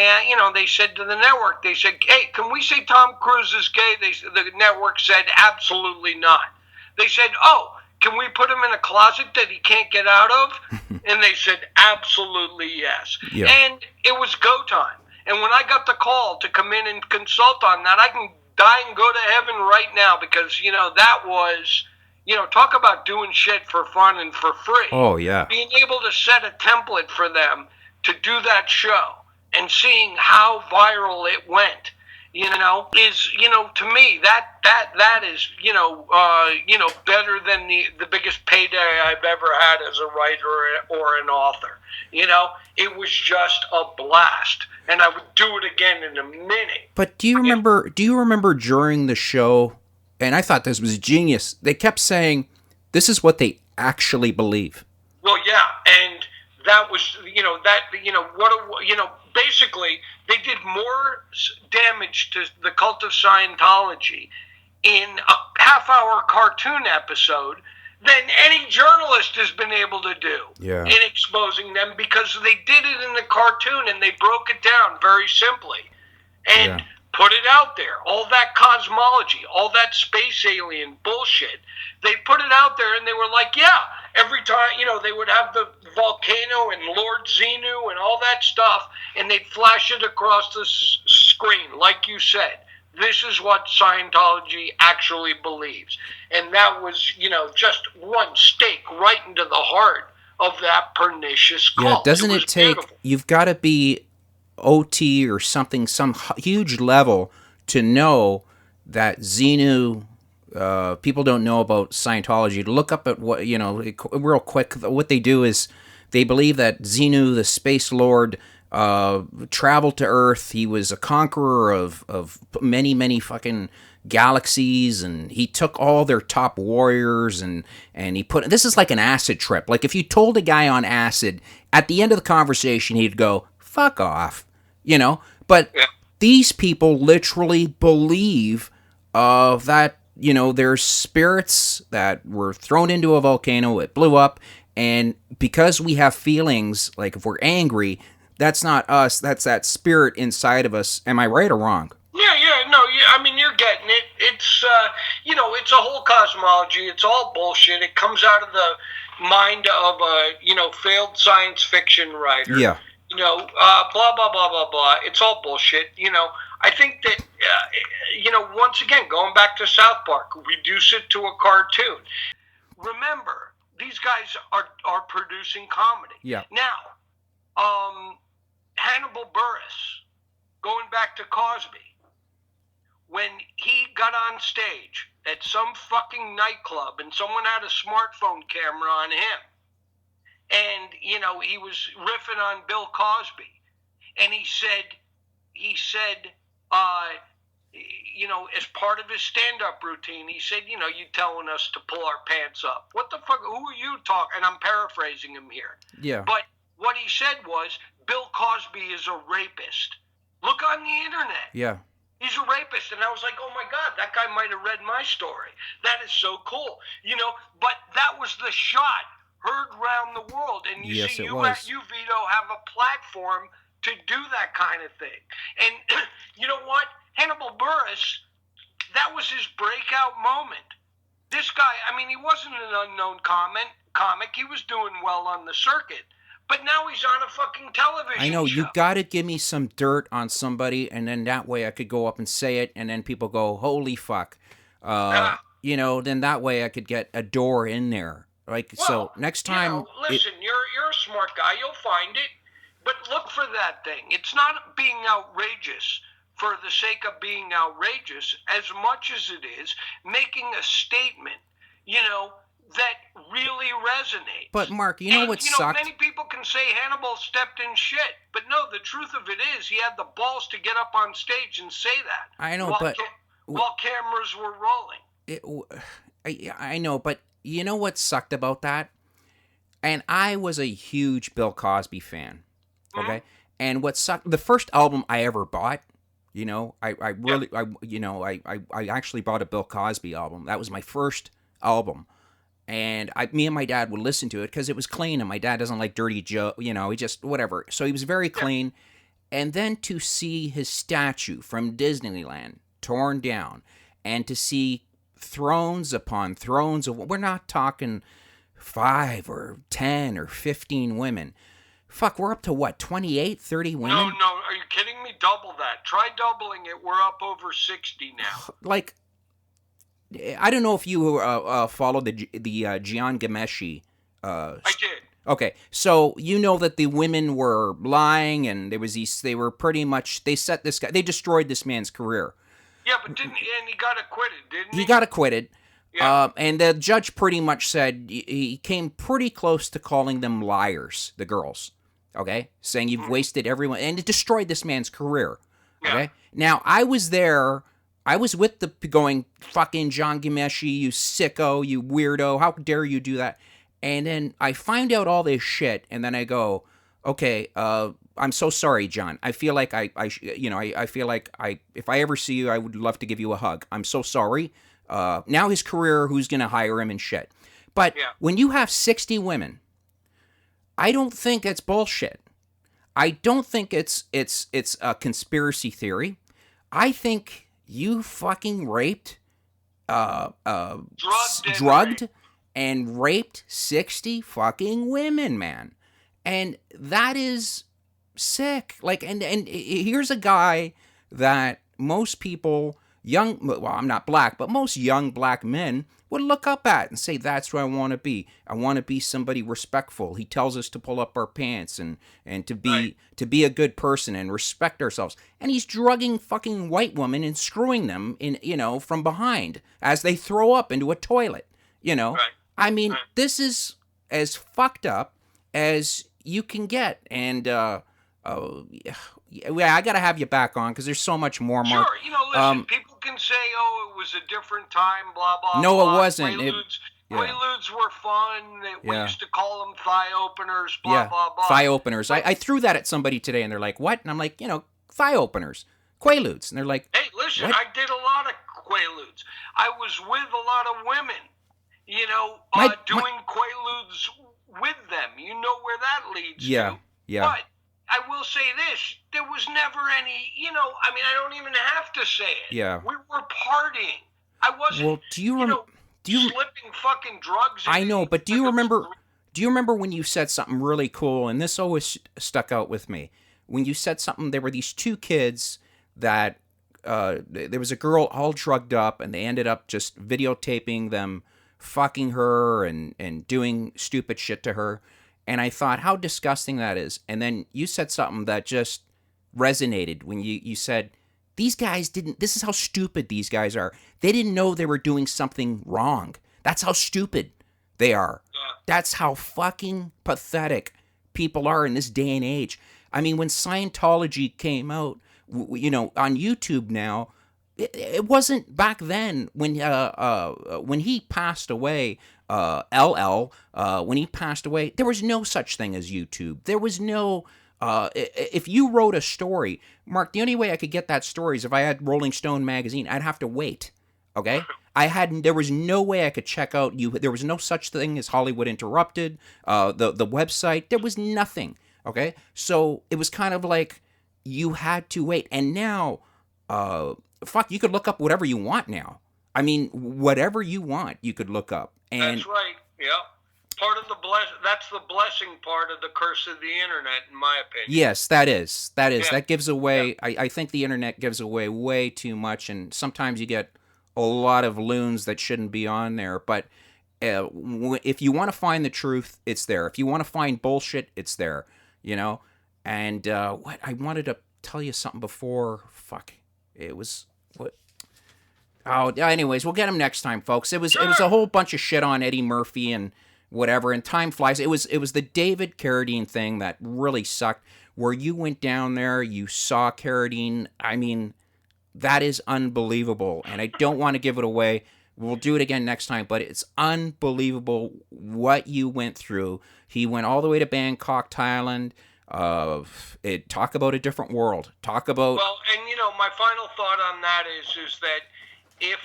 they said to the network, they said, hey, can we say Tom Cruise is gay? The network said, absolutely not. They said, oh, can we put him in a closet that he can't get out of? And they said, absolutely yes. Yeah. And it was go time. And when I got the call to come in and consult on that, I can die and go to heaven right now, because, you know, that was, you know, talk about doing shit for fun and for free. Oh, yeah. Being able to set a template for them to do that show and seeing how viral it went is, to me, that is, better than the biggest payday I've ever had as a writer or an author. It was just a blast, and I would do it again in a minute. But do you remember? Do you remember during the show? And I thought this was genius. They kept saying, "This is what they actually believe." Well, yeah, and that was, basically they did more damage to the cult of Scientology in a half-hour cartoon episode than any journalist has been able to do in exposing them, because they did it in the cartoon and they broke it down very simply and put it out there. All that cosmology, all that space alien bullshit, they put it out there, and they were like, yeah, every time, they would have the volcano and Lord Xenu and all that stuff, and they'd flash it across the screen, like you said. This is what Scientology actually believes. And that was, just one stake right into the heart of that pernicious cult. Yeah, doesn't it take, beautiful. You've got to be OT or something, some huge level to know that Xenu, people don't know about Scientology. To look up at what, real quick, what they do is they believe that Xenu, the space lord, traveled to Earth. He was a conqueror of many fucking galaxies, and he took all their top warriors and he put, this is like an acid trip. Like if you told a guy on acid, at the end of the conversation, he'd go, fuck off, but these people literally believe that, there's spirits that were thrown into a volcano, it blew up, and because we have feelings, like if we're angry, that's not us, that's that spirit inside of us. Am I right or wrong? I mean, you're getting it. It's, it's a whole cosmology. It's all bullshit. It comes out of the mind of a, failed science fiction writer. Yeah. Blah, blah, blah, blah, blah. It's all bullshit. I think that, once again, going back to South Park, reduce it to a cartoon. Remember, these guys are producing comedy. Yeah. Now, Hannibal Buress, going back to Cosby, when he got on stage at some fucking nightclub and someone had a smartphone camera on him, and, he was riffing on Bill Cosby, and he said, as part of his stand-up routine, he said, you telling us to pull our pants up. What the fuck? Who are you talking? And I'm paraphrasing him here. Yeah. But what he said was, Bill Cosby is a rapist. Look on the internet. Yeah. He's a rapist. And I was like, oh my God, that guy might have read my story. That is so cool. But that was the shot heard around the world. And you see, you, Vito, have a platform to do that kind of thing. And you know what? Hannibal Buress, that was his breakout moment. This guy, I mean, he wasn't an unknown comic. He was doing well on the circuit. But now he's on a fucking television I know, show. You got to give me some dirt on somebody, and then that way I could go up and say it, and then people go, holy fuck. Then that way I could get a door in there. So next time... listen, you're a smart guy. You'll find it. But look for that thing. It's not being outrageous for the sake of being outrageous as much as it is making a statement, that really resonates. But Mark, what sucked? Many people can say Hannibal stepped in shit, but no, the truth of it is he had the balls to get up on stage and say that. I know, while cameras were rolling. I know, but you know what sucked about that? And I was a huge Bill Cosby fan. Okay, mm-hmm. And what sucked? The first album I ever bought. I actually bought a Bill Cosby album. That was my first album. And me and my dad would listen to it because it was clean, and my dad doesn't like dirty Joe, he just, whatever. So he was very clean. And then to see his statue from Disneyland torn down, and to see thrones upon thrones of, we're not talking 5 or 10 or 15 women. Fuck, we're up to what, 28, 30 women? No, are you kidding me? Double that. Try doubling it. We're up over 60 now. Like, I don't know if you followed the Gian Gameshi. I did. Okay, so you know that the women were lying, and there was these. They were pretty much. They set this guy. They destroyed this man's career. Yeah, but didn't and he got acquitted, didn't he? He got acquitted. Yeah. And the judge pretty much said he came pretty close to calling them liars, the girls. Okay, saying you've wasted everyone, and it destroyed this man's career. Okay, Yeah. now I was there. I was with the going fucking John Gameshi, you sicko, you weirdo. How dare you do that? And then I find out all this shit, and then I go, okay, I'm so sorry, John. I feel like I feel like if I ever see you, I would love to give you a hug. I'm so sorry. Now his career, who's gonna hire him and shit. But Yeah. when you have 60 women, I don't think it's bullshit. I don't think it's a conspiracy theory. I think you fucking raped, drugged and raped 60 fucking women, man. And that is sick. Like, and here's a guy that most people, well, I'm not black, but most young black men would look up at and say, that's who I want to be. I want to be somebody respectful. He tells us to pull up our pants and to be a good person and respect ourselves. And he's drugging fucking white women and screwing them in, from behind as they throw up into a toilet, Right. I mean, this is as fucked up as you can get. And, yeah, I got to have you back on because there's so much more, Mark. Sure, listen, people can say, oh, it was a different time, blah, blah, No, blah. it wasn't. Quaaludes were fun. We used to call them thigh openers, blah, blah, blah. Thigh openers. I threw that at somebody today, and they're like, what? And I'm like, thigh openers. Quaaludes. And they're like, hey, listen, what? I did a lot of Quaaludes. I was with a lot of women, doing Quaaludes with them. You know where that leads to. Yeah. But I will say this, there was never any, I don't even have to say it. Yeah. We were partying. I wasn't, well, do you remember? slipping fucking drugs in. I know, but do you remember when you said something really cool, and this always stuck out with me, when you said something, there were these two kids that, there was a girl all drugged up, and they ended up just videotaping them fucking her and doing stupid shit to her. And I thought, how disgusting that is. And then you said something that just resonated when you said, these guys this is how stupid these guys are. They didn't know they were doing something wrong. That's how stupid they are. That's how fucking pathetic people are in this day and age. I mean, when Scientology came out, on YouTube now, it wasn't back then when he passed away, LL, when he passed away, there was no such thing as YouTube. There was no, if you wrote a story, Mark, the only way I could get that story is if I had Rolling Stone magazine, I'd have to wait. Okay? There was no way I could check out there was no such thing as Hollywood Interrupted, the website, there was nothing. Okay? So it was kind of like you had to wait. And now, you could look up whatever you want now. I mean, whatever you want, you could look up. And that's right. Yeah. That's the blessing part of the curse of the internet, in my opinion. Yes, that is. Yeah. That gives away. Yeah. I think the internet gives away way too much, and sometimes you get a lot of loons that shouldn't be on there. But if you want to find the truth, it's there. If you want to find bullshit, it's there. And what I wanted to tell you something before. Fuck. It was what? Oh, anyways, we'll get him next time, folks. It was a whole bunch of shit on Eddie Murphy and whatever, and time flies. It was the David Carradine thing that really sucked, where you went down there, you saw Carradine. I mean, that is unbelievable, and I don't want to give it away. We'll do it again next time, but it's unbelievable what you went through. He went all the way to Bangkok, Thailand. Talk about a different world. Talk about... Well, and my final thought on that is that if,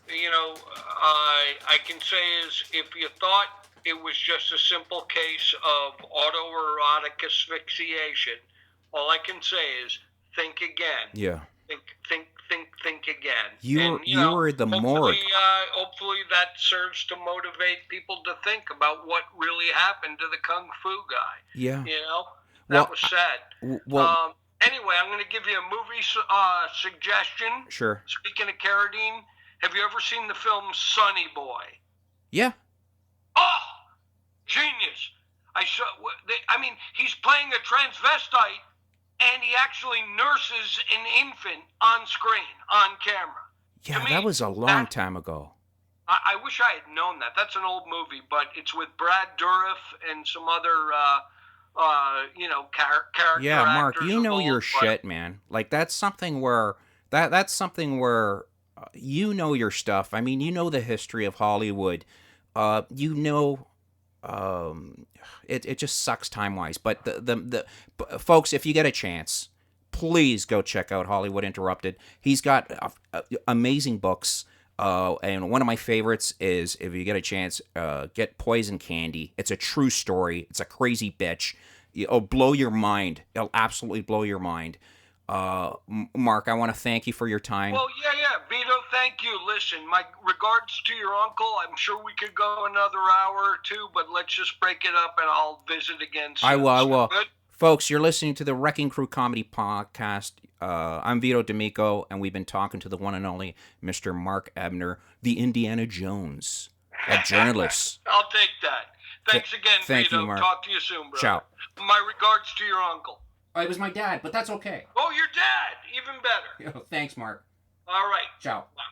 I can say is if you thought it was just a simple case of autoerotic asphyxiation, all I can say is think again. Yeah. Think again. You were the morgue. Hopefully that serves to motivate people to think about what really happened to the Kung Fu guy. Yeah. That was sad. Well, anyway, I'm going to give you a movie suggestion. Sure. Speaking of Carradine, have you ever seen the film Sonny Boy? Yeah. Oh, genius. I mean, he's playing a transvestite, and he actually nurses an infant on screen, on camera. Yeah, that was a long time ago. I wish I had known that. That's an old movie, but it's with Brad Dourif and some other, character. Yeah, Mark, you know your but shit, man. Like that's something where you know your stuff. I mean, you know the history of Hollywood. You know, it just sucks time wise. But the folks, if you get a chance, please go check out Hollywood Interrupted. He's got amazing books. And one of my favorites is, if you get a chance, get Poison Candy. It's a true story. It's a crazy bitch. It'll blow your mind. It'll absolutely blow your mind. Mark, I want to thank you for your time. Well, yeah, Vito, thank you. Listen, my regards to your uncle. I'm sure we could go another hour or two, but let's just break it up and I'll visit again soon. I will. Good? Folks, you're listening to the Wrecking Crew Comedy Podcast. I'm Vito D'Amico, and we've been talking to the one and only Mr. Mark Ebner, the Indiana Jones of journalists. I'll take that. Thanks again, Thank Vito. you, Mark. Talk to you soon, bro. Ciao. My regards to your uncle. Oh, it was my dad, but that's okay. Oh, your dad. Even better. Thanks, Mark. All right. Ciao. Bye.